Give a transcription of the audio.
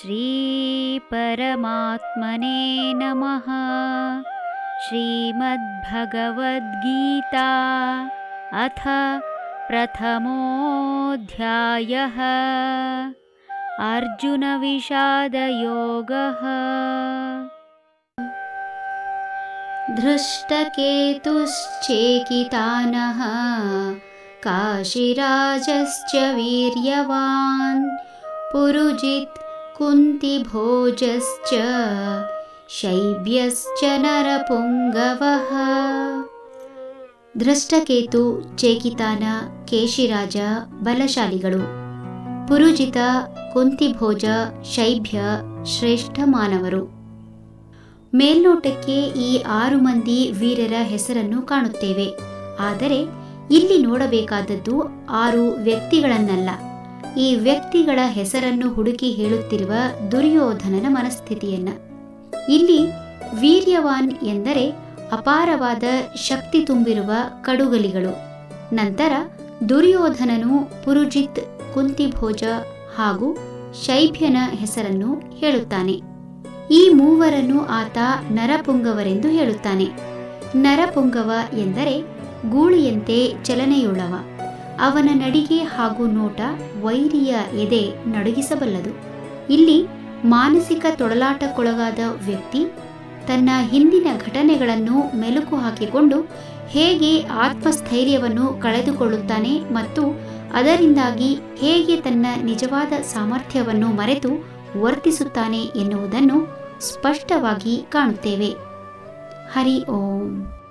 ಶ್ರೀ ಪರಮಾತ್ಮನೇ ನಮಃ. ಶ್ರೀಮದ್ಭಗವದ್ಗೀತಾ ಅಥ ಪ್ರಥಮೋऽಧ್ಯಾಯಃ. ಅರ್ಜುನ ವಿಷಾದಯೋಗಃ. धृष्टकेतुश्चेकितानः काशीराजश्च वीर्यवान् पुरुजित् कुन्तिभोजश्च शैब्यश्च नरपुङ्गवः. ಧೃಷ್ಟಕೇತು, ಚೇಕಿತಾನ, ಕೇಶಿರಾಜ ಬಲಶಾಲಿಗಳು. ಪುರುಜಿತ, ಕುಂತಿಭೋಜ, ಶೈಬ್ಯ ಶ್ರೇಷ್ಠ ಮಾನವರು. ಮೇಲ್ನೋಟಕ್ಕೆ ಈ 6 ಮಂದಿ ವೀರರ ಹೆಸರನ್ನು ಕಾಣುತ್ತೇವೆ. ಆದರೆ ಇಲ್ಲಿ ನೋಡಬೇಕಾದದ್ದು 6 ವ್ಯಕ್ತಿಗಳನ್ನಲ್ಲ. ಈ ವ್ಯಕ್ತಿಗಳ ಹೆಸರನ್ನು ಹುಡುಕಿ ಹೇಳುತ್ತಿರುವ ದುರ್ಯೋಧನನ ಮನಸ್ಥಿತಿಯನ್ನ. ಇಲ್ಲಿ ವೀರ್ಯವಾನ್ ಎಂದರೆ ಅಪಾರವಾದ ಶಕ್ತಿ ತುಂಬಿರುವ ಕಡುಗಲಿಗಳು. ನಂತರ ದುರ್ಯೋಧನನು ಪುರುಜಿತ್, ಕುಂತಿಭೋಜ ಹಾಗೂ ಶೈಬ್ಯನ ಹೆಸರನ್ನು ಹೇಳುತ್ತಾನೆ. ಈ ಮೂವರನ್ನು ಆತ ನರಪುಂಗವರೆಂದು ಹೇಳುತ್ತಾನೆ. ನರಪುಂಗವ ಎಂದರೆ ಗೂಳಿಯಂತೆ ಚಲನೆಯುಳ್ಳವ. ಅವನ ನಡಿಗೆ ಹಾಗೂ ನೋಟ ವೈರಿಯ ಎದೆ ನಡುಗಿಸಬಲ್ಲದು. ಇಲ್ಲಿ ಮಾನಸಿಕ ತೊಳಲಾಟಕ್ಕೊಳಗಾದ ವ್ಯಕ್ತಿ ತನ್ನ ಹಿಂದಿನ ಘಟನೆಗಳನ್ನು ಮೆಲುಕು ಹಾಕಿಕೊಂಡು ಹೇಗೆ ಆತ್ಮಸ್ಥೈರ್ಯವನ್ನು ಕಳೆದುಕೊಳ್ಳುತ್ತಾನೆ ಮತ್ತು ಅದರಿಂದಾಗಿ ಹೇಗೆ ತನ್ನ ನಿಜವಾದ ಸಾಮರ್ಥ್ಯವನ್ನು ಮರೆತು ವರ್ತಿಸುತ್ತಾನೆ ಎನ್ನುವುದನ್ನು ಸ್ಪಷ್ಟವಾಗಿ ಕಾಣುತ್ತೇವೆ. ಹರಿ ಓಂ.